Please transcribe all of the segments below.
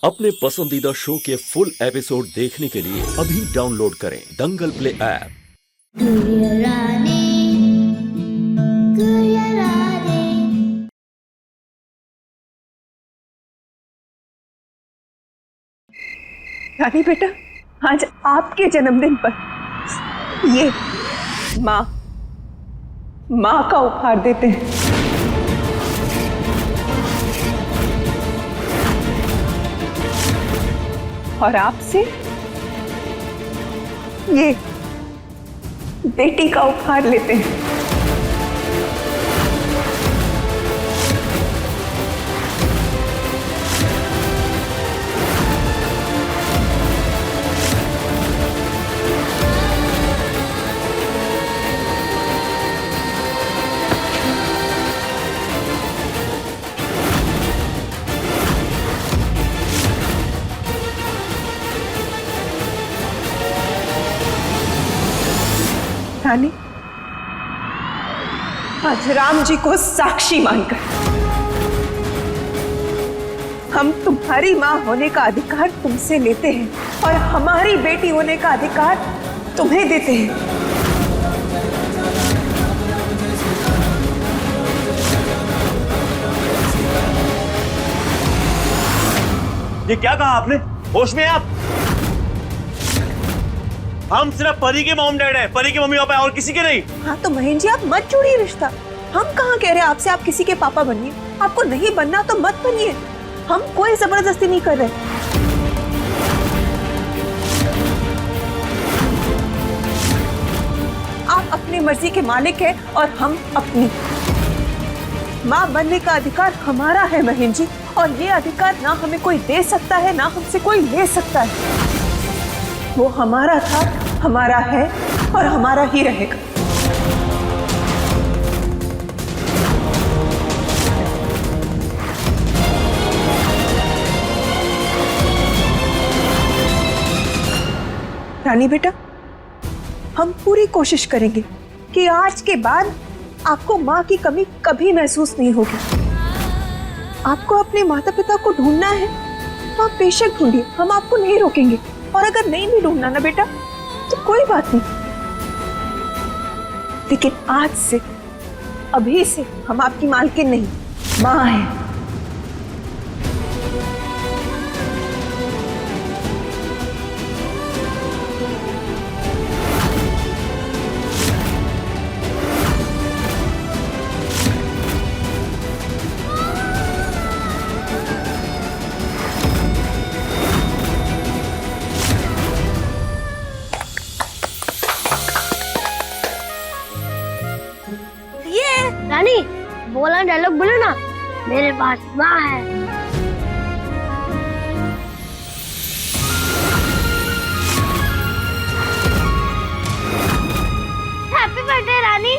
अपने पसंदीदा शो के फुल एपिसोड देखने के लिए अभी डाउनलोड करें दंगल प्ले ऐप। रानी बेटा, आज आपके जन्मदिन पर ये माँ का उपहार देते हैं। और आपसे ये बेटी का उपहार लेते हैं। रानी, आज राम जी को साक्षी मानकर हम तुम्हारी मां होने का अधिकार तुमसे लेते हैं और हमारी बेटी होने का अधिकार तुम्हें देते हैं। ये क्या कहा आपने? होश में आप? हम सिर्फ परी के मॉम डैड हैं, परी के मम्मी पापा और किसी के नहीं। हाँ तो महेंद्र जी, आप मत जोड़िए रिश्ता। हम कहाँ कह रहे हैं आपसे आप किसी के पापा बनिए। आपको नहीं बनना तो मत बनिए। हम कोई जबरदस्ती नहीं कर रहे। आप अपनी मर्जी के मालिक हैं और हम अपनी। माँ बनने का अधिकार हमारा है महेंद्र जी, और ये अधिकार ना हमें कोई दे सकता है ना हमसे कोई ले सकता है। वो हमारा था, हमारा है और हमारा ही रहेगा। रानी बेटा, हम पूरी कोशिश करेंगे कि आज के बाद आपको माँ की कमी कभी महसूस नहीं होगी। आपको अपने माता पिता को ढूंढना है तो आप बेशक ढूंढिए, हम आपको नहीं रोकेंगे। और अगर नहीं भी ढूंढना ना बेटा तो कोई बात नहीं, लेकिन आज से, अभी से हम आपकी मालकिन नहीं, माँ हैं। रानी, बोला डायलॉग बोलो ना, मेरे पास माँ है। हैप्पी बर्थडे रानी।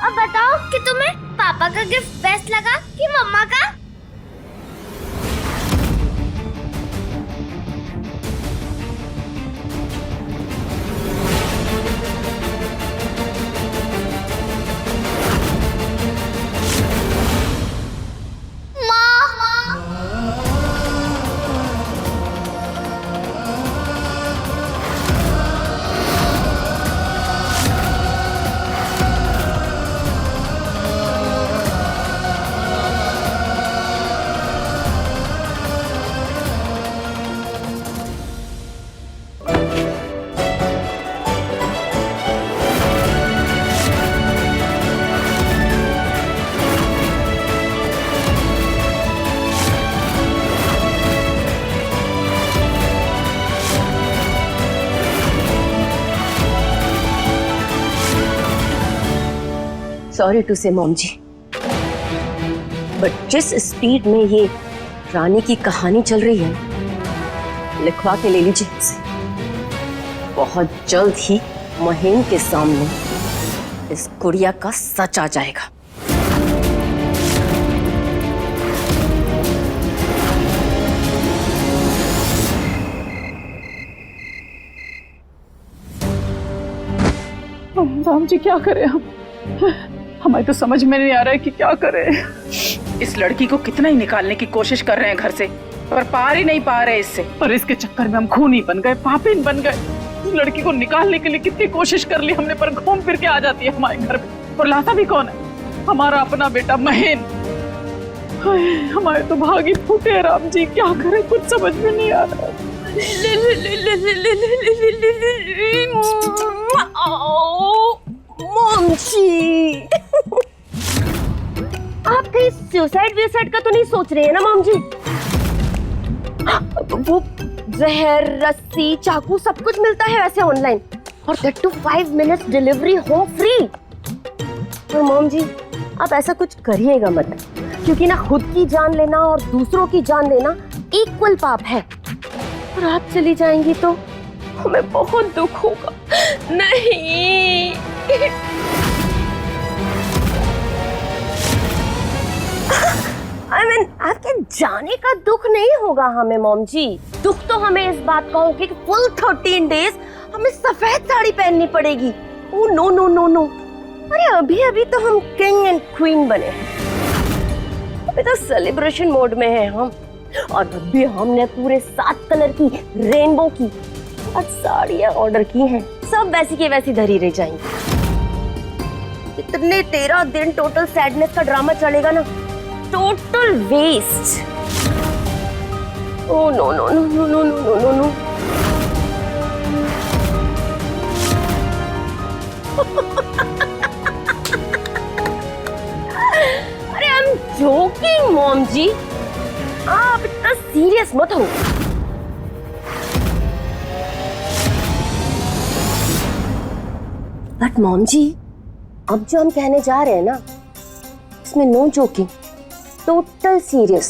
अब बताओ कि तुम्हें पापा का गिफ्ट बेस्ट लगा कि मम्मा का? सॉरी टू से मॉम जी, बट जिस स्पीड में ये रानी की कहानी चल रही है, लिखवा के ले लीजिए इसे। बहुत जल्द ही महेंद्र के सामने इस गुड़िया का सच आ जाएगा। राम जी, क्या करें हम? हमें तो समझ में नहीं आ रहा है कि क्या करें। इस लड़की को कितना ही निकालने की कोशिश कर रहे हैं घर से, पर पार ही नहीं पा रहे इससे। पर इसके चक्कर में हम खूनी बन गए, पापीन बन गए। उस लड़की को निकालने के लिए कितनी कोशिश कर ली हमने, पर घूम फिर के आ जाती है हमारे घर में। और लाता भी कौन है? हमारा अपना बेटा महेन। हमारे तो भागी फूटे राम जी, क्या करें कुछ समझ में नहीं आ रहा। मॉमजी, आप कहीं सुसाइड का तो नहीं सोच रहे हैं ना मॉम जी? वो जहर, रस्सी, चाकू सब कुछ मिलता है वैसे ऑनलाइन, और that too 5 minutes delivery home free. और मॉम जी, आप ऐसा कुछ करिएगा मत, क्योंकि ना खुद की जान लेना और दूसरों की जान लेना इक्वल पाप है। और आप चली जाएंगी तो हमें बहुत दुख होगा। नहीं, I mean, आपके जाने का दुख नहीं होगा हमें मॉम जी। दुख तो हमें इस बात का होगा कि फुल 13 डेज हमें सफेद साड़ी पहननी पड़ेगी। Oh no no no no, अरे अभी अभी तो हम किंग एंड क्वीन बने हैं, अभी तो सेलिब्रेशन मोड में हैं हम। और अभी हमने पूरे 7 कलर की रेनबो की और साड़ियाँ ऑर्डर की हैं, सब वैसी की वैसी धरी रह जाएंगी। इतने 13 दिन टोटल सैडनेस का ड्रामा चलेगा ना, total waste. Oh no no no no no no no no. अरे I am joking mom ji, आप इतना सीरियस मत हो। बट मॉम जी, अब जो हम कहने जा रहे हैं ना, इसमें नो जोकिंग, टोटल सीरियस।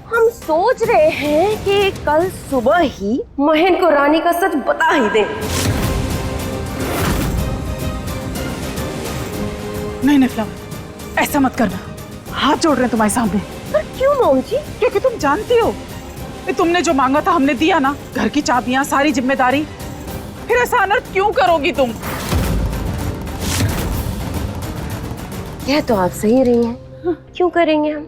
हम सोच रहे हैं कि कल सुबह ही महेन को रानी का सच बता ही दें। नहीं नहीं फ्लावर, ऐसा मत करना, हाथ जोड़ रहे हैं तुम्हारे सामने। पर क्यों मॉम जी? क्योंकि तुम जानती हो कि तुमने जो मांगा था हमने दिया ना, घर की चाबियां, सारी जिम्मेदारी। फिर ऐसा अनर्थ क्यों करोगी तुम? यह तो आप सही रही हैं, क्यों करेंगे हम?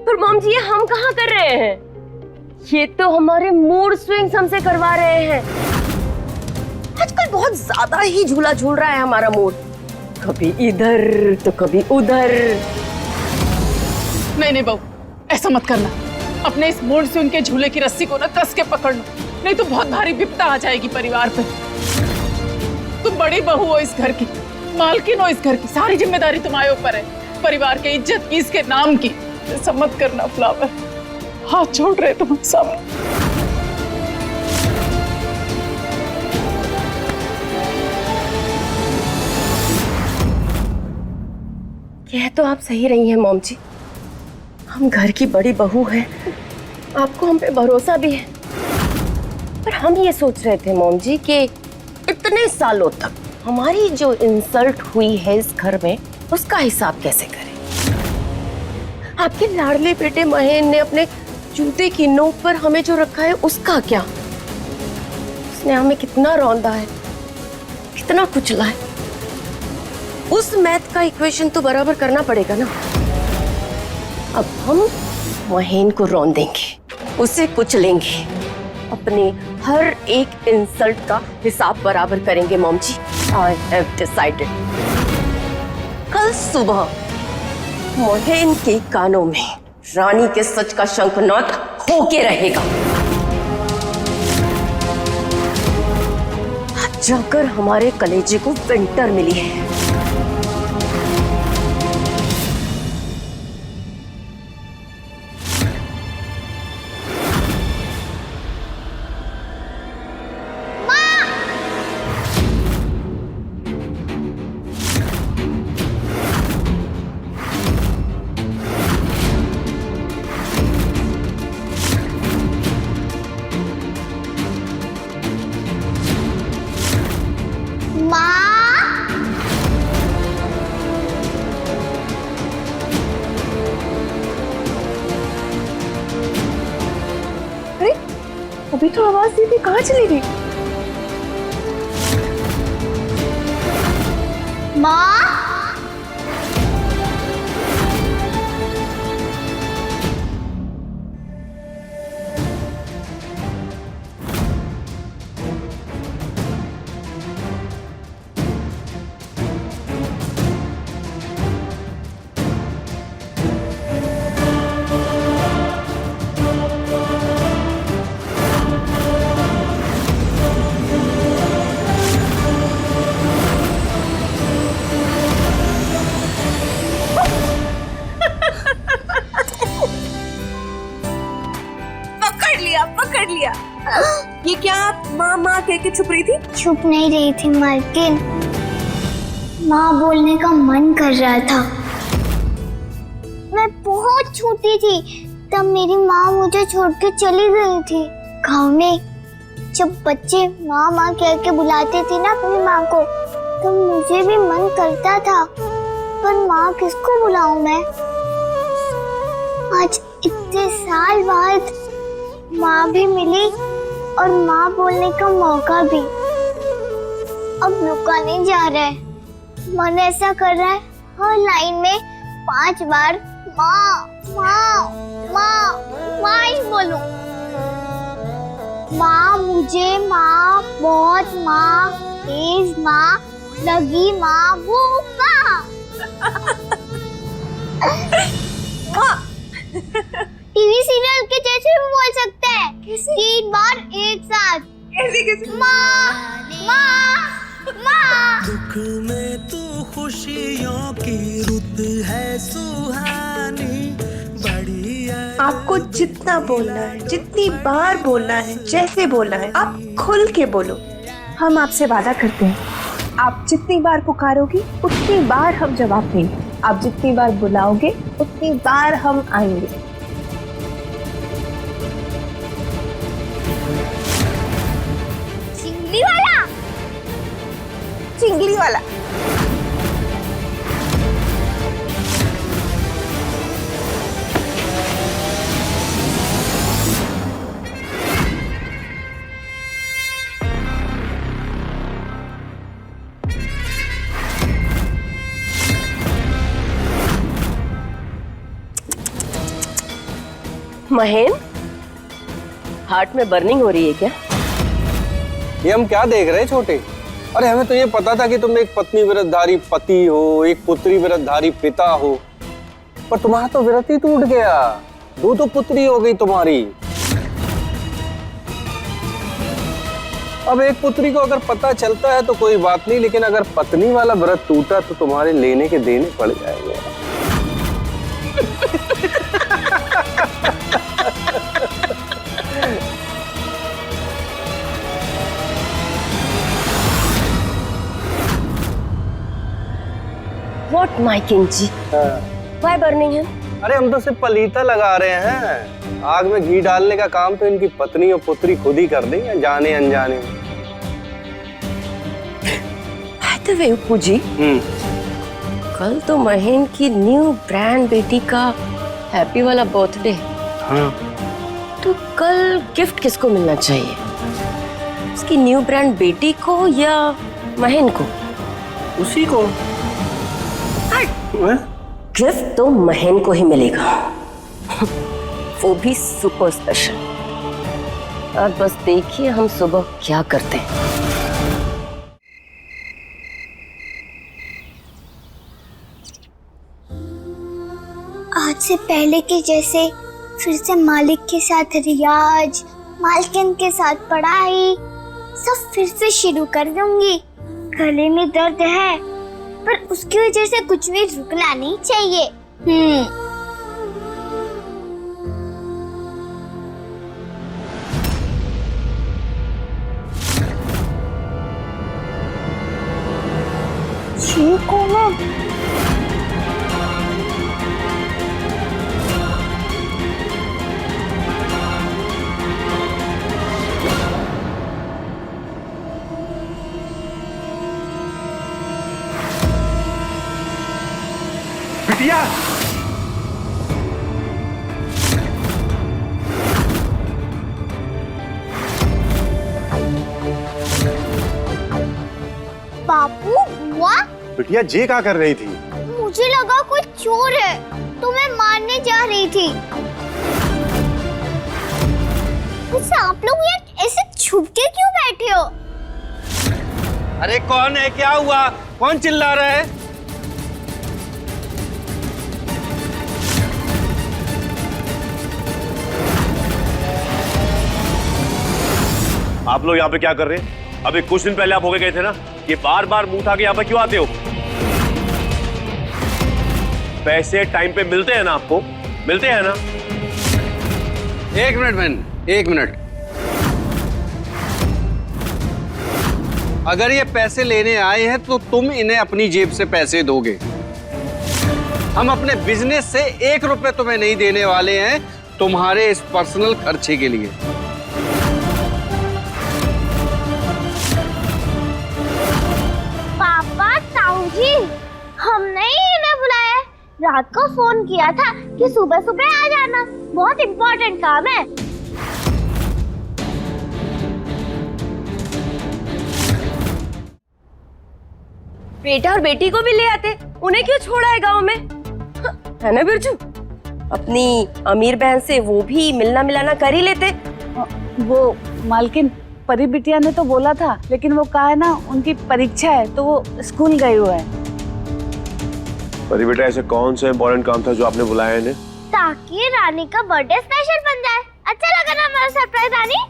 पर मॉम जी, ये हम कहाँ कर रहे हैं? ये तो हमारे मूड स्विंग्स हमसे करवा रहे हैं। आजकल बहुत ज्यादा ही झूला झूल रहा है हमारा मूड, कभी इधर तो कभी उधर। नहीं नहीं बहू, ऐसा मत करना। अपने इस मूड स्विंग के झूले की रस्सी को ना कस के पकड़ लो, नहीं तो बहुत भारी विपदा आ जाएगी परिवार पे। तुम बड़ी बहू हो इस घर की, मालकिन हो इस घर की, सारी जिम्मेदारी तुम्हारे ऊपर है, परिवार के इज्जत की, इसके नाम की। ऐसा मत करना फ्लावर, हाथ छोड़ रहे तुम्हारे सामने। यह तो आप सही रही हैं मॉम जी, हम घर की बड़ी बहू हैं, आपको हम पे भरोसा भी है। पर हम ये सोच रहे थे मॉम जी कि इतने सालों तक हमारी जो इंसल्ट हुई है इस घर में, उसका हिसाब कैसे करें। आपके लाडले बेटे महेन ने अपने जूते की नोक पर हमें जो रखा है, उसका क्या? उसने हमें कितना रौंदा है, कितना कुचला है। उस मैथ का इक्वेशन तो बराबर करना पड़ेगा ना। अब हम महेन को रौंदेंगे, उसे कुचलेंगे, अपने हर एक इंसल्ट का हिसाब बराबर करेंगे mom ji. I have decided. कल सुबह महेन के कानों में रानी के सच का शंखनाद होके रहेगा। जाकर हमारे कलेजे को विंटर मिली है। अभी तो आवाज दी थी, कहाँ चली गई? माँ, पकड़ लिया। ये क्या आप माँ माँ कह के छुप रही थी? छुप नहीं रही थी मालकिन, माँ बोलने का मन कर रहा था। मैं बहुत छोटी थी तब मेरी माँ मुझे छोड़ के चली गई थी। गाँव में जब बच्चे माँ माँ कह के बुलाते थे ना अपनी माँ को, तो मुझे भी मन करता था, पर माँ किसको बुलाऊं मैं? आज इतने साल बाद माँ भी मिली और माँ बोलने का मौका भी। अब रुका नहीं जा रहा है, मन ऐसा कर रहा है हर लाइन में 5 बार माँ माँ माँ माँ ही बोलूं। माँ मुझे, माँ बहुत, माँ तेज, माँ लगी, माँ वो माँ। टीवी सीरियल के जैसे भी बोल सकते हैं, 3 बार एक साथ। कैसे? माँ माँ माँ। दुख में तू खुशियों की रुत है सुहानी, बड़ी आपको जितना बोलना है, जितनी बार बोलना है, जैसे बोलना है, आप खुल के बोलो। हम आपसे वादा करते हैं, आप जितनी बार पुकारोगी उतनी बार हम जवाब देंगे। आप जितनी बार बुलाओगे उतनी बार हम आएंगे। चिंगली वाला, चिंगली वाला। महेन, हार्ट में बर्निंग हो रही है क्या? ये हम क्या देख रहे हैं छोटे? अरे हमें तो ये पता था कि तुम एक पत्नी व्रतधारी पति हो, एक पुत्री व्रतधारी पिता हो, पर तुम्हारा तो व्रत ही टूट गया। 2 पुत्री हो गई तुम्हारी। अब एक पुत्री को अगर पता चलता है तो कोई बात नहीं, लेकिन अगर पत्नी वाला व्रत टूटा तो तुम्हारे लेने के देने पड़ जाएंगे। What my king ji? Why burning है? अरे हम तो सिर्फ पलीता लगा रहे हैं। आग में घी डालने का काम तो इनकी पत्नी और पुत्री खुद ही कर देंगे, जाने अनजाने में। By the way, उपू जी, कल तो महेन की न्यू ब्रांड बेटी का हैप्पी वाला बर्थडे। हाँ। तो कल गिफ्ट किसको मिलना चाहिए? उसकी न्यू ब्रांड बेटी को या महेन को? उसी को। गिफ्ट तो महेन को ही मिलेगा, वो भी सुपर स्पेशल। और बस देखिए हम सुबह क्या करते हैं। आज से पहले के जैसे फिर से मालिक के साथ रियाज, मालकिन के साथ पढ़ाई, सब फिर से शुरू कर दूंगी। गले में दर्द है, पर उसकी वजह से कुछ भी रुकना नहीं चाहिए। ठीक हो ना? बिटिया, बापू, बुआ, बिटिया जे क्या कर रही थी? मुझे लगा कोई चोर है तो मैं मारने जा रही थी। वैसे आप लोग यहाँ ऐसे छुप के क्यों बैठे हो? अरे कौन है? क्या हुआ? कौन चिल्ला रहा है? आप लोग यहाँ पे क्या कर रहे हैं? अभी कुछ दिन पहले आप होके गए थे ना, ये बार बार मुंह उठा के यहाँ पे क्यों आते हो? पैसे टाइम पे मिलते हैं ना? आपको मिलते हैं ना? एक मिनट बहन, एक मिनट। अगर ये पैसे लेने आए हैं तो तुम इन्हें अपनी जेब से पैसे दोगे। हम अपने बिजनेस से 1 रुपए तुम्हें नहीं देने वाले हैं तुम्हारे इस पर्सनल खर्चे के लिए। पापा, ताऊ जी, हमने ही इन्हें बुलाया। रात को फोन किया था कि सुबह सुबह आ जाना, बहुत इम्पोर्टेंट काम है। बेटा और बेटी को भी ले आते, उन्हें क्यों छोड़ा है गांव में? है ना बिरजू? अपनी अमीर बहन से वो भी मिलना मिलाना कर ही लेते। वो मालकिन, परी बिटिया ने तो बोला था, लेकिन वो कहा है ना उनकी परीक्षा है तो वो स्कूल गए हुए हैं। परी बेटा, ऐसे कौन सा इम्पोर्टेंट काम था जो आपने बुलाया इन्हें? ताकि रानी का बर्थडे स्पेशल बन जाए। अच्छा लगा ना हमारा सरप्राइज रानी?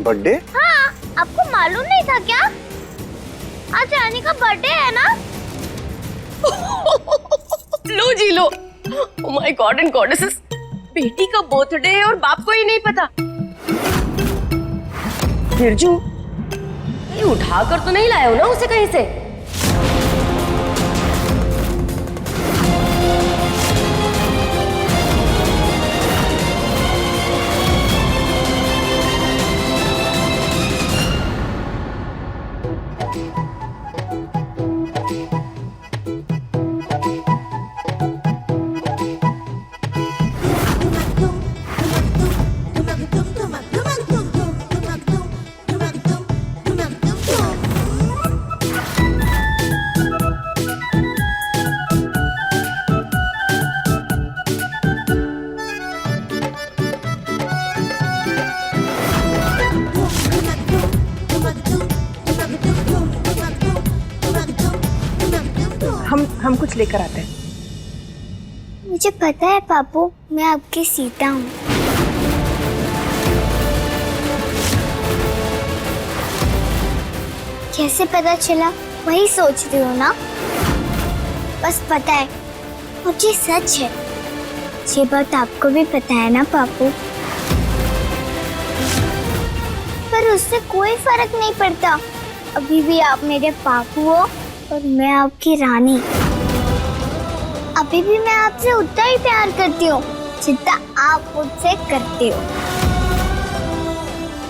बर्थडे? हाँ, आपको मालूम नहीं था क्या? आज रानी का बर्थडे है ना? लो जी लो। Oh my god and goddesses, बेटी का बर्थडे है और बाप को ही नहीं पता। बिरजू, ये उठा कर तो नहीं लाए हो ना उसे कहीं से? हम कुछ लेकर आते हैं। मुझे पता है पापू, मैं आपकी सीता हूँ। कैसे पता चला? वही सोच रही हूँ ना। बस पता है, मुझे सच है। ये बात आपको भी पता है ना पापू? पर उससे कोई फर्क नहीं पड़ता। अभी भी आप मेरे पापू हो और मैं आपकी रानी। अभी भी मैं आपसे उतना ही प्यार करती हूँ जितना आप मुझसे करते हो।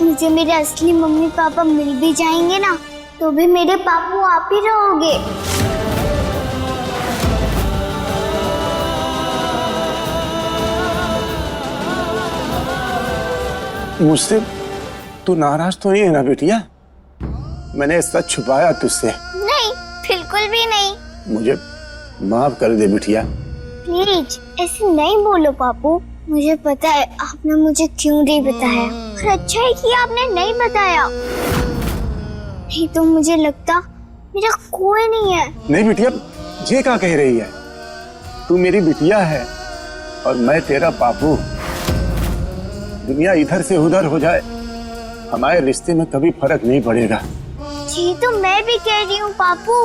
मुझे मेरे असली मम्मी पापा मिल भी जाएंगे ना, तो भी मेरे पापू आप ही रहोगे। मुझसे तू नाराज तो नहीं है ना बेटिया? मैंने सच छुपाया तुझसे? नहीं, बिल्कुल भी नहीं। मुझे माफ कर दे बिटिया। प्लीज ऐसे नहीं बोलो पापू। मुझे पता है आपने मुझे क्यों नहीं बताया, और अच्छा है कि आपने नहीं बताया। नहीं तो मुझे लगता मेरा कोई नहीं है। नहीं बिटिया, ये क्या कह रही है? तू मेरी बिटिया है और मैं तेरा पापू। दुनिया इधर से उधर हो जाए, हमारे रिश्ते में कभी फर्क नहीं पड़ेगा। जी तो मैं भी कह रही हूँ पापू।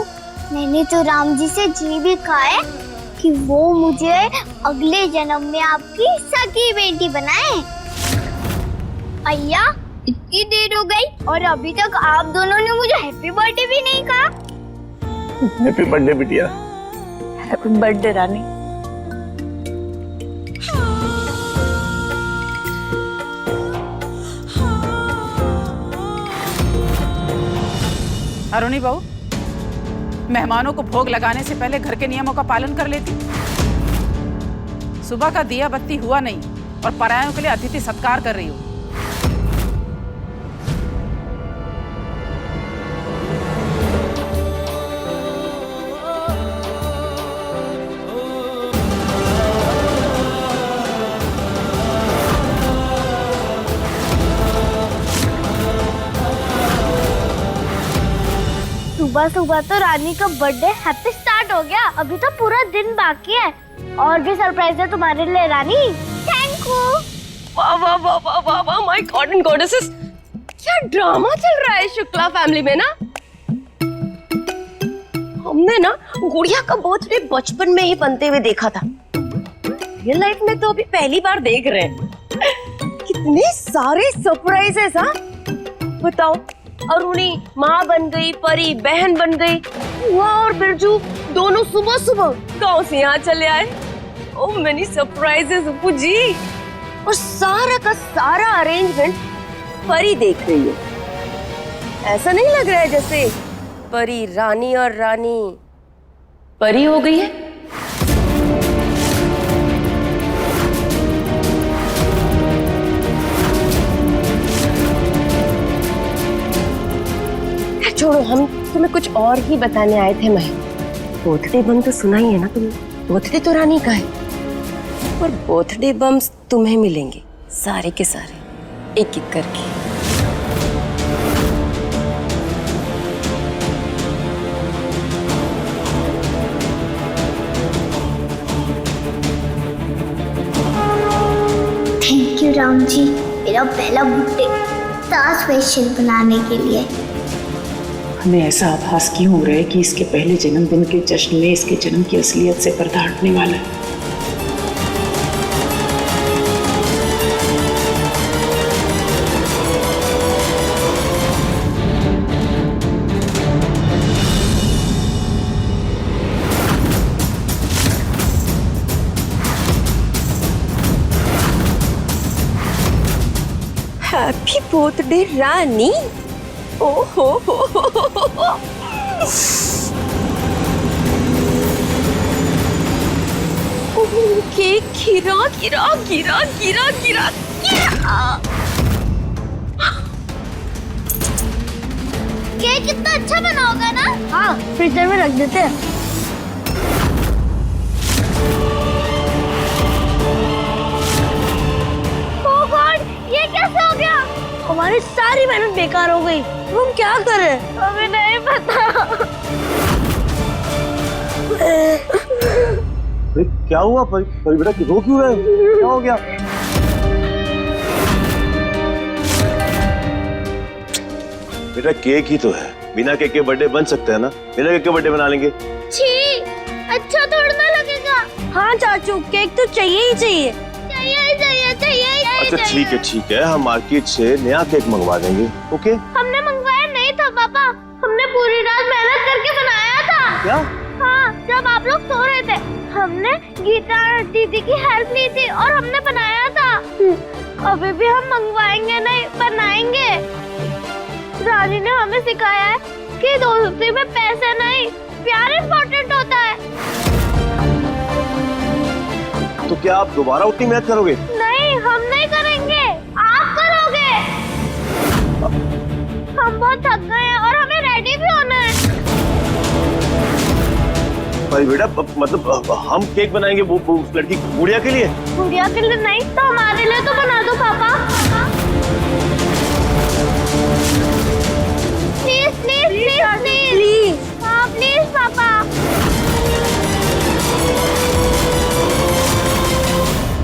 मैंने तो राम जी से जी भी कहा है कि वो मुझे अगले जन्म में आपकी सगी बेटी बनाए। अय्या, इतनी देर हो गई और अभी तक आप दोनों ने मुझे हैप्पी बर्थडे भी नहीं कहा। हैप्पी बर्थडे बिटिया। हैप्पी बर्थडे रानी। अरुणी बहू, मेहमानों को भोग लगाने से पहले घर के नियमों का पालन कर लेती। सुबह का दिया बत्ती हुआ नहीं और परायों के लिए अतिथि सत्कार कर रही हो। सुबह सुबह तो रानी का बर्थडे हैप्पी स्टार्ट हो गया। अभी तो पूरा दिन बाकी है। और भी सरप्राइज है तुम्हारे लिए रानी। Thank you. वाह वाह वाह वाह वाह वाह, माय गॉड एंड गॉडेसेस, क्या ड्रामा चल रहा है शुक्ला फैमिली में ना। हमने ना गुड़िया का बर्थडे बचपन में ही बनते हुए देखा था। रियल लाइफ में तो अभी पहली बार देख रहे हैं। कितने सारे सरप्राइजेस। हाँ बताओ, अरुणी माँ बन गई, परी बहन बन गई, हुआ और बिरजू दोनों सुबह सुबह गांव से यहाँ चले आए। ओ मेनी सरप्राइजेस अप्पू जी। और सारा का सारा अरेंजमेंट परी देख रही है। ऐसा नहीं लग रहा है जैसे परी रानी और रानी परी हो गई है? छोड़ो, हम तुम्हें कुछ और ही बताने आए थे। मैं बर्थडे बम तो सुना ही है ना तुमने। बर्थडे तो रानी का है, और बर्थडे बम्स तुम्हें मिलेंगे सारे के सारे, एक एक करके। थैंक यू राम जी, मेरा पहला बर्थडे इतना स्पेशल बनाने के लिए। हमें ऐसा आभास क्यों हो रहा है कि इसके पहले जन्मदिन के जश्न में इसके जन्म की असलियत से पर्दा हटने वाला है। हैप्पी बर्थडे रानी। ओहो केक गिरा गिरा गिरा गिरा गिरा गिरा। केक कितना अच्छा बना होगा ना? हाँ, फ्रीजर में रख देते हैं। ओह गॉड, ये कैसे हो गया? हमारी सारी मेहनत बेकार हो गई। हम क्या करें? हमें नहीं पता। क्या हुआ परी बेटा, रो क्यों रहे? क्या हो गया? बेटा केक ही तो है, बिना केक के बर्थडे बन सकते हैं ना? बिना केक के बर्थडे बना लेंगे। छी, अच्छा थोड़ा ना लगेगा। हाँ चाचू, केक तो चाहिए ही चाहिए। अच्छा ठीक है, हम मार्केट से नया केक मंगवा देंगे। ओके? हमने मंगवाया नहीं था पापा, हमने पूरी रात मेहनत करके बनाया था। क्या? हाँ, जब आप लोग सो रहे थे हमने गीता दीदी की हेल्प ली थी और हमने बनाया था। अभी भी हम मंगवाएंगे नहीं, बनाएंगे। रानी ने हमें सिखाया है कि दोस्ती में पैसे नहीं, प्यार इम्पोर्टेंट होता है। तो क्या आप दोबारा उतनी मेहनत करोगे? नहीं, हम नहीं करेंगे, आप करोगे। हम बहुत थक गए हैं और हमें रेडी भी होना है। भाई बेटा, मतलब हम केक बनाएंगे वो उस लड़की गुड़िया के लिए? गुड़िया के लिए नहीं तो हमारे लिए तो बना दो पापा। Please please please please. हाँ प्लीज पापा।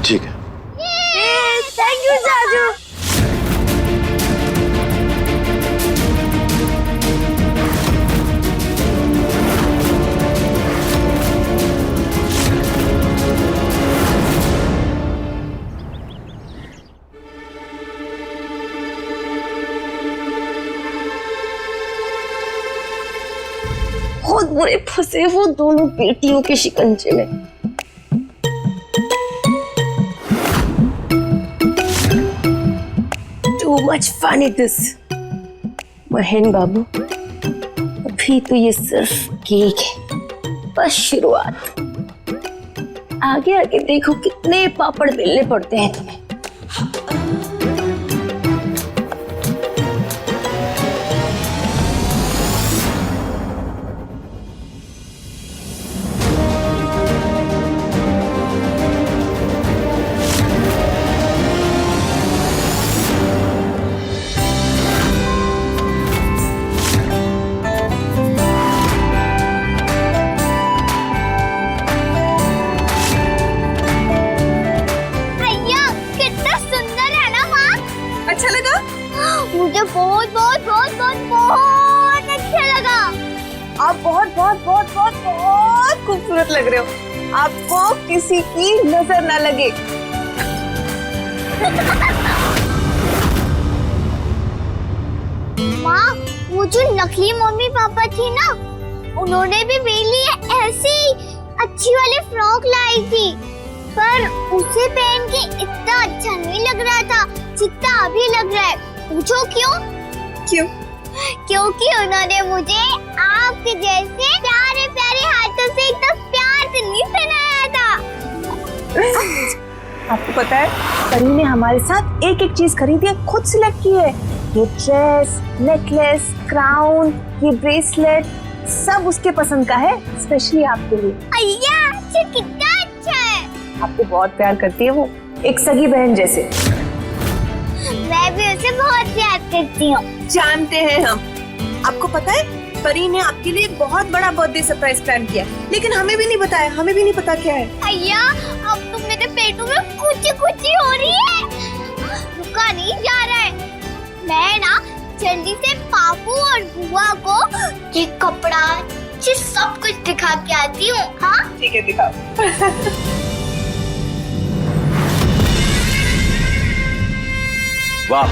ठीक है। थैंक यू चाचू। बहुत बुरे फंसे वो दोनों बेटियों के शिकंजे में। Too much fun it is. महेन बाबू, अभी तो ये सिर्फ केक है, बस शुरुआत। आगे आगे देखो कितने पापड़ बेलने पड़ते हैं तुम्हें। आप बहुत बहुत बहुत बहुत बहुत खूबसूरत लग रहे हो। आपको किसी की नजर ना लगे। माँ, वो जो नकली मम्मी पापा थी ना, उन्होंने भी मेरे लिए ऐसी अच्छी वाली फ्रॉक लाई थी, पर उसे पहन के इतना अच्छा नहीं लग रहा था जितना अभी लग रहा है। पूछो क्यों? क्यों? क्योंकि उन्होंने मुझे आपके जैसे प्यारे प्यारे हाथों से एकदम प्यार से नहीं पहनाया था। आपको पता है, परी ने हमारे साथ एक एक चीज खरीदी है, खुद सिलेक्ट की है। ये ड्रेस, नेकलेस, क्राउन, ये ब्रेसलेट, सब उसके पसंद का है, स्पेशली आपके लिए। अय्या, ये कितना अच्छा है। आपको बहुत प्यार करती है वो, एक सगी बहन जैसे। मैं भी उसे बहुत प्यार करती हूँ। जानते हैं हम। आपको पता है, परी ने आपके लिए एक बहुत बड़ा बर्थडे सरप्राइज प्लान किया, लेकिन हमें भी नहीं बताया, हमें भी नहीं पता क्या है। अय्या, अब तो मेरे पेटों में कुची हो रही है। रुका नहीं जा रहा है। मैं ना जल्दी से पापू और बुआ को ये कपड़ा, ये सब कुछ दिखा के आती हूँ। हाँ ठीक है, दिखाओ। वाह,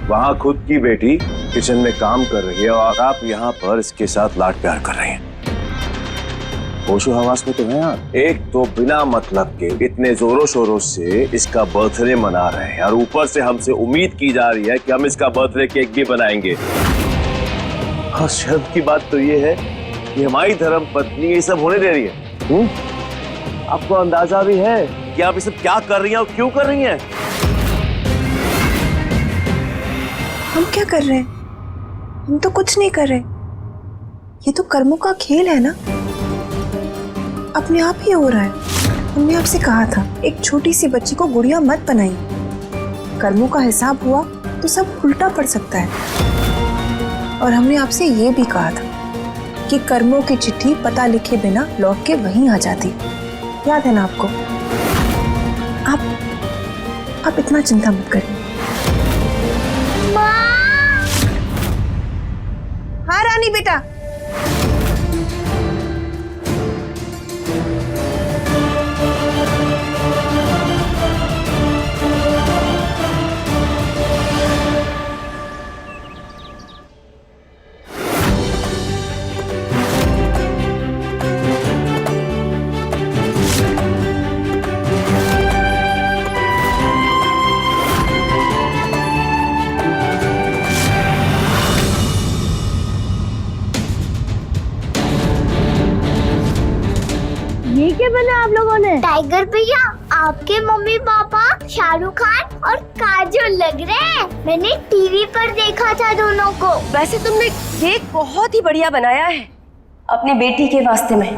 वहाँ खुद की बेटी किचन में काम कर रही है और आप यहाँ पर इसके साथ लाड प्यार कर रहे हैं। होशो हवास में तो है यार। एक तो बिना मतलब के इतने जोरों शोरों से इसका बर्थडे मना रहे हैं और ऊपर से हमसे उम्मीद की जा रही है कि हम इसका बर्थडे केक भी बनाएंगे। और शर्म की बात तो ये है कि हमारी धर्म पत्नी ये सब होने दे रही है। आपको अंदाजा भी है कि आप ये सब क्या कर रही हैं और क्यों कर रही हैं? हम क्या कर रहे हैं? हम तो कुछ नहीं कर रहे। ये तो कर्मों का खेल है ना, अपने आप ही हो रहा है। हमने आपसे कहा था, एक छोटी सी बच्ची को गुड़िया मत बनाइए। कर्मों का हिसाब हुआ तो सब उल्टा पड़ सकता है। और हमने आपसे ये भी कहा था कि कर्मों की चिट्ठी पता लिखे बिना लौट के वहीं आ जाती। याद है ना आपको? आप इतना चिंता मत करिए। हाँ रानी बेटा। ये क्या बना आप लोगों ने? टाइगर भैया, आपके मम्मी पापा शाहरुख खान और काजोल लग रहे हैं। मैंने टीवी पर देखा था दोनों को। वैसे तुमने केक बहुत ही बढ़िया बनाया है अपनी बेटी के वास्ते में।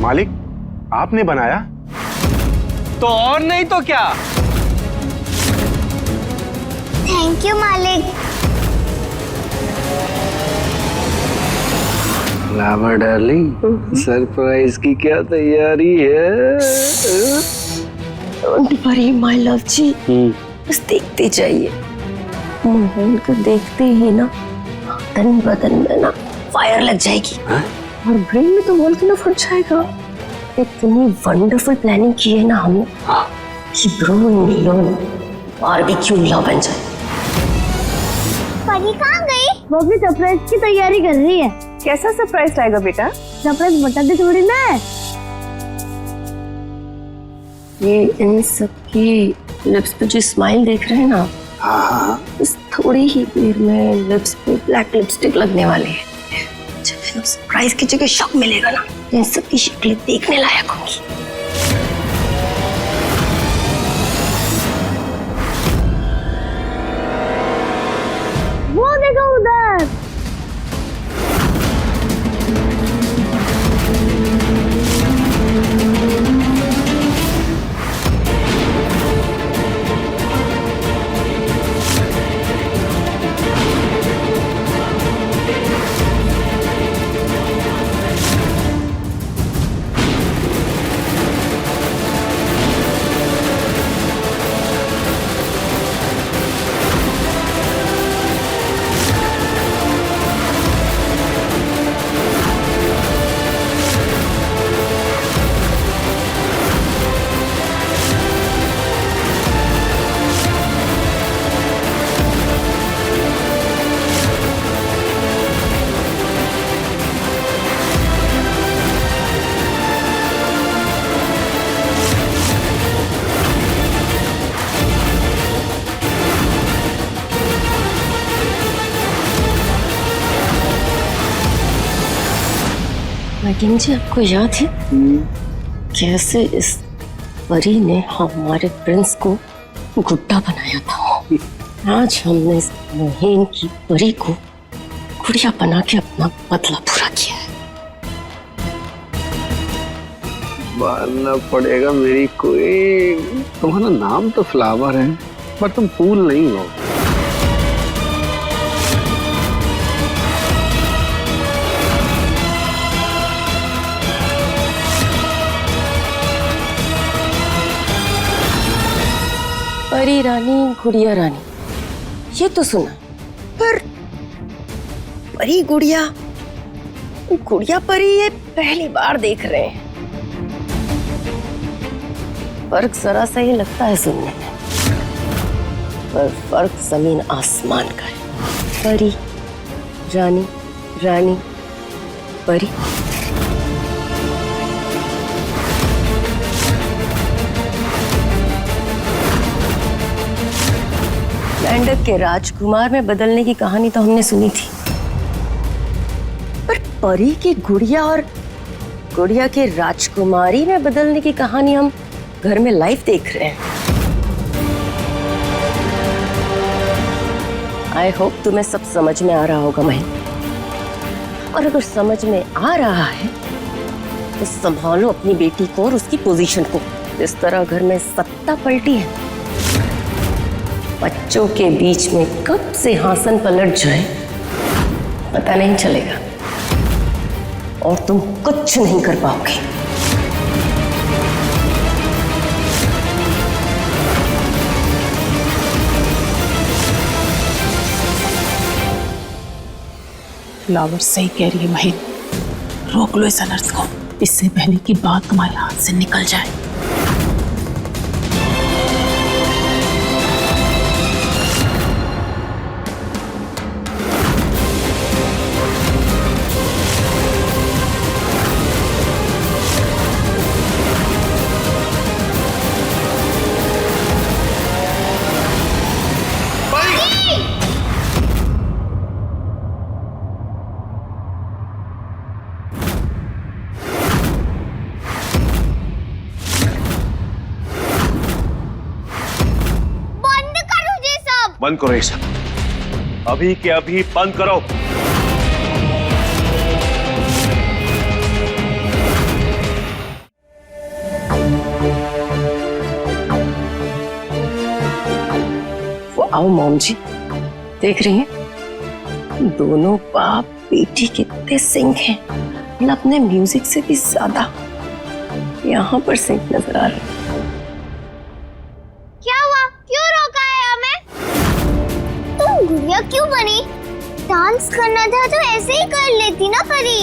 मालिक, आपने बनाया? तो और नहीं तो क्या। थैंक यू मालिक। लावा डार्लिंग, सरप्राइज की क्या तैयारी है? डोंट वरी माय लव जी, बस देखते जाइए। मोहन को देखते ही ना तन बदन में ना फायर लग जाएगी और ब्रेन में तो वोल्केनो फट जाएगा। इतनी वंडरफुल प्लानिंग की है ना हमने कि bro in loan barbecue love बन जाए। परी कहाँ गई? वो भी सरप्राइज की तैयारी कर रही है। कैसा सरप्राइज लाएगा बेटा? सरप्राइज बताते थोड़ी ना है। ये इन सब की लिप्स पे जो स्माइल देख रहे हैं ना, इस थोड़ी ही देर में लिप्स पे ब्लैक लिपस्टिक लगने वाली है। जब इन सरप्राइज की जगह शॉक मिलेगा ना, इन सब की शक्लें देखने लायक होंगी। वो देखो उधर। मार्टिन जी, आपको याद है कैसे इस परी ने हमारे प्रिंस को गुड्डा बनाया था? आज हमने इस महीन की परी को गुड़िया बना के अपना बदला पूरा किया है। मानना पड़ेगा मेरी कोई, तुम्हारा नाम तो फ्लावर है पर तुम फूल नहीं हो। परी रानी गुड़िया रानी, ये तो सुना, पर परी गुड़िया गुड़िया परी ये पहली बार देख रहे हैं। फर्क जरा सा ही लगता है सुनने में, पर फर्क जमीन आसमान का है। परी रानी, रानी परी। मेंढक के राजकुमार में बदलने की कहानी तो हमने सुनी थी, पर परी की गुड़िया और गुड़िया के राजकुमारी में बदलने की कहानी हम घर में लाइव देख रहे हैं। आई होप तुम्हें सब समझ में आ रहा होगा महीन, और अगर समझ में आ रहा है तो संभालो अपनी बेटी को और उसकी पोजीशन को। जिस तरह घर में सत्ता पलटी है, बच्चों के बीच में कब से हासन पलट जाए पता नहीं चलेगा, और तुम कुछ नहीं कर पाओगे। फ्लावर सही कह रही है महीन, रोक लो इस अनर्थ को, इससे पहले कि बात तुम्हारे हाथ से निकल जाए। बंद करो ये सब, अभी के अभी बंद करो। वो आओ मॉम जी, देख रही हैं दोनों बाप बेटी कितने सिंक हैं, मतलब अपने म्यूजिक से भी ज्यादा यहाँ पर सिंक नजर आ रहे हैं। गुड़िया क्यों बनी? डांस करना था तो ऐसे ही कर लेती ना परी।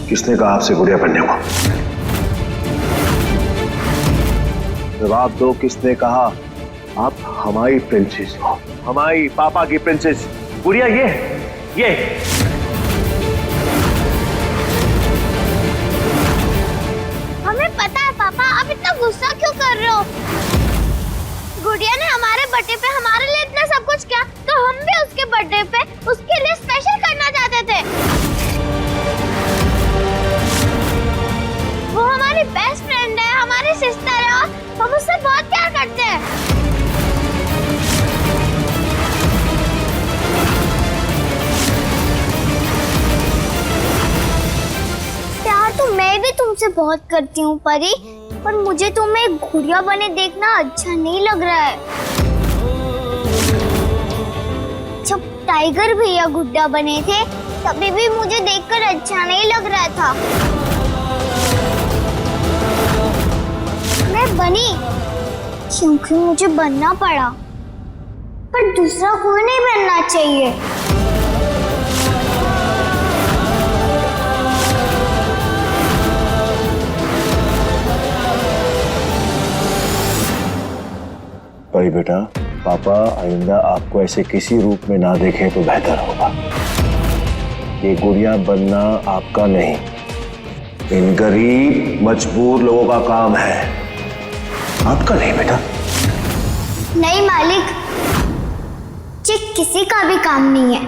किसने कहा आपसे गुड़िया बनने को? जवाब दो, किसने कहा? आप हमारी प्रिंसेस हो, हमारी पापा की प्रिंसेस। गुड़िया ये आप इतना गुस्सा क्यों कर रहे हो? गुड़िया ने हमारे बर्थडे पे हमारे लिए इतना सब कुछ किया, तो हम भी उसके बर्थडे पे उसके लिए स्पेशल करना चाहते थे। वो हमारी बेस्ट फ्रेंड है, हमारी सिस्टर है, और हम उससे बहुत प्यार करते हैं। प्यार तो मैं भी तुमसे बहुत करती हूँ परी, पर मुझे तुम्हें गुड़िया बने देखना अच्छा नहीं लग रहा है। जब टाइगर भैया गुड्डा बने थे तभी भी मुझे देखकर अच्छा नहीं लग रहा था। मैं बनी क्योंकि मुझे बनना पड़ा, पर दूसरा कोई नहीं बनना चाहिए। परी बेटा, पापा आइंदा आपको ऐसे किसी रूप में ना देखें तो बेहतर होगा। ये गुड़िया बनना आपका नहीं, इन गरीब मजबूर लोगों का काम है, आपका नहीं बेटा। नहीं मालिक, मुझे किसी का भी काम नहीं है।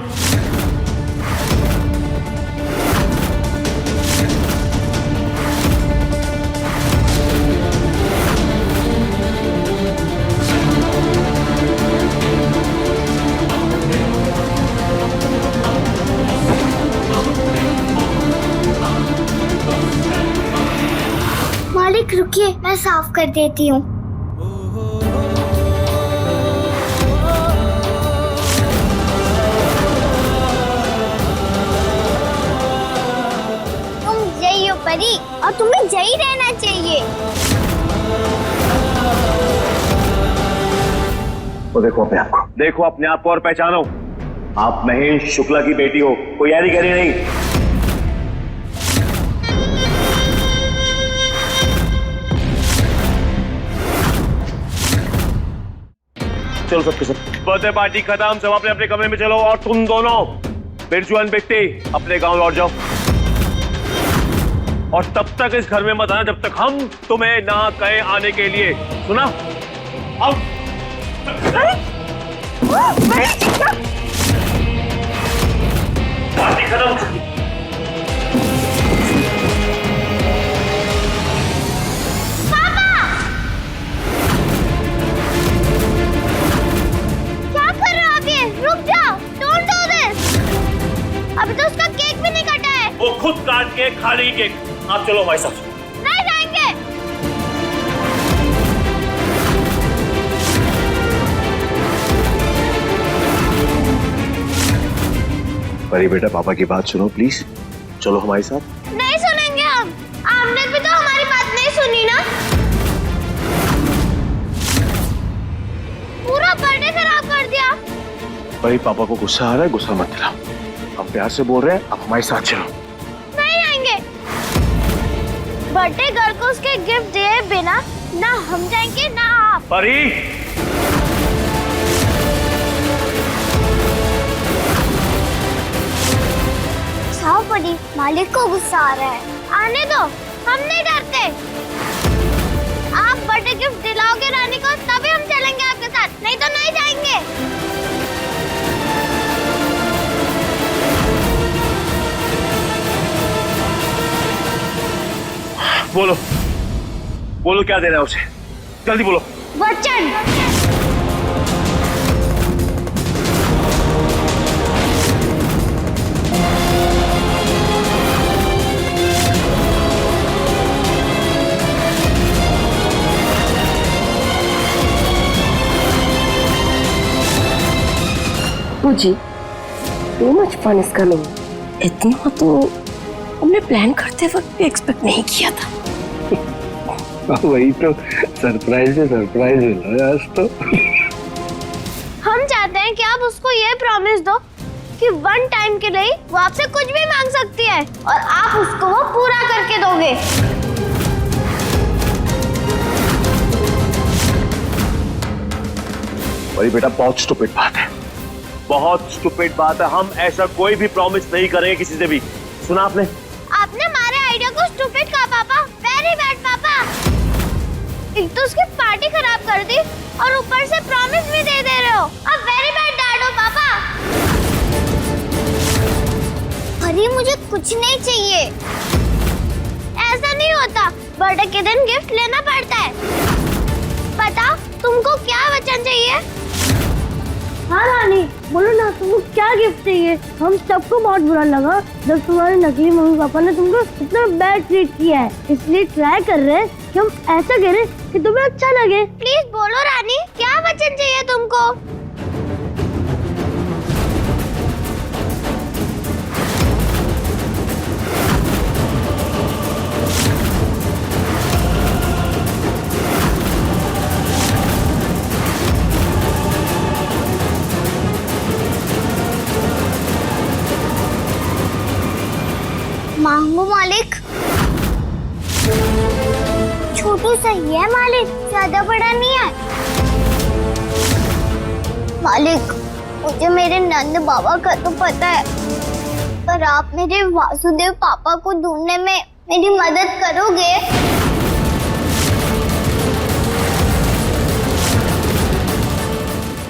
मालिक रुकिए, मैं साफ कर देती हूँ। तुम जई हो परी, और तुम्हें जई रहना चाहिए। तो देखो अपने आप को, देखो अपने आप को और पहचानो। आप महेश शुक्ला की बेटी हो, कोई यारी गरी नहीं। चलो सबके सब बर्थडे पार्टी खत्म, सब अपने अपने कमरे में चलो। और तुम दोनों बिरजू एंड बिट्टी अपने गांव लौट जाओ, और तब तक इस घर में मत आना जब तक हम तुम्हें ना कहे आने के लिए। सुना? आओ। पार्टी खत्म। अभी तो उसका केक भी नहीं कटा है। वो खुद काट के खा लेगी केक। आप चलो हमारे साथ। नहीं जाएंगे। परी बेटा, पापा की बात सुनो प्लीज, चलो हमारे साथ। नहीं सुनेंगे हम, आपने भी तो हमारी बात नहीं सुनी ना। पूरा बर्थडे खराब कर दिया। परी, पापा को गुस्सा आ रहा है, गुस्सा मत दिलाओ। हम प्यार से बोल रहे हैं, आप हमारे साथ चलो। नहीं आएंगे। बर्थडे गर्ल को उसके गिफ्ट दिए बिना ना हम जाएंगे ना आप। परी, साओ परी, मालिक को गुस्सा आ रहा है। आने दो, हम नहीं डरते। आप बर्थडे गिफ्ट दिलाओगे रानी को तभी हम चलेंगे आपके साथ, नहीं तो नहीं जाएंगे। बोलो बोलो, क्या देना है उसे, जल्दी बोलो। वचन। जी, too much fun is coming. इतना तो हमने प्लान करते वक्त भी एक्सपेक्ट नहीं किया था। वही तो, सरप्राइज है, सरप्राइज है आज तो। हम चाहते हैं कि आप उसको ये प्रॉमिस दो कि वन टाइम के लिए वो आपसे कुछ भी मांग सकती है और आप उसको वो पूरा करके दोगे। बड़ी बेटा, बहुत स्टूपिड बात है, बहुत स्टूपिड बात है। हम ऐसा कोई भी प्रॉमिस नहीं करेंगे किसी से भी। सुना आपने? आपने हमारे आइडिया को स्टूपिड कहा पापा। वेरी बैड पापा। एक तो उसकी पार्टी खराब कर दी और ऊपर से प्रॉमिस भी दे रहे हो। अब वेरी बैड डैड हो पापा। अरे मुझे कुछ नहीं चाहिए। ऐसा नहीं होता, बर्थडे के दिन गिफ्ट लेना पड़ता है। बताओ तुमको क्या वचन चाहिए? हाँ रानी, बोलो ना, तुमको क्या गिफ्ट चाहिए? हम सबको बहुत बुरा लगा जब तुम्हारे नकली मम्मी पापा ने तुमको इतना बैड ट्रीट किया है, इसलिए ट्राई कर रहे हैं कि हम ऐसा करें कि तुम्हें अच्छा लगे। प्लीज बोलो रानी, क्या वचन चाहिए तुमको? मांगो मालिक। छोटू सही है मालिक, ज्यादा बड़ा नहीं है। मालिक, मुझे मेरे नंद बाबा का तो पता है, पर आप मेरे वासुदेव पापा को ढूंढने में मेरी मदद करोगे?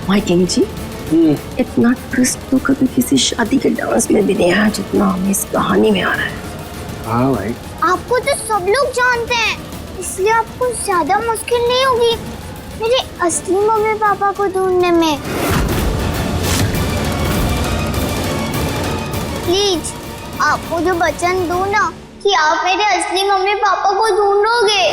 माई टीम जी, इतना ट्विस्ट तो कभी किसी शादी के डांस में भी नहीं आया जितना हमें इस कहानी में आ रहा है। हाँ भाई, आपको तो सब लोग जानते हैं, इसलिए आपको ज्यादा मुश्किल नहीं होगी मेरे असली मम्मी पापा को ढूंढने में। प्लीज आप मुझे वचन दो ना कि आप मेरे असली मम्मी पापा को ढूंढोगे।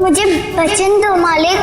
मुझे वचन दो मालिक।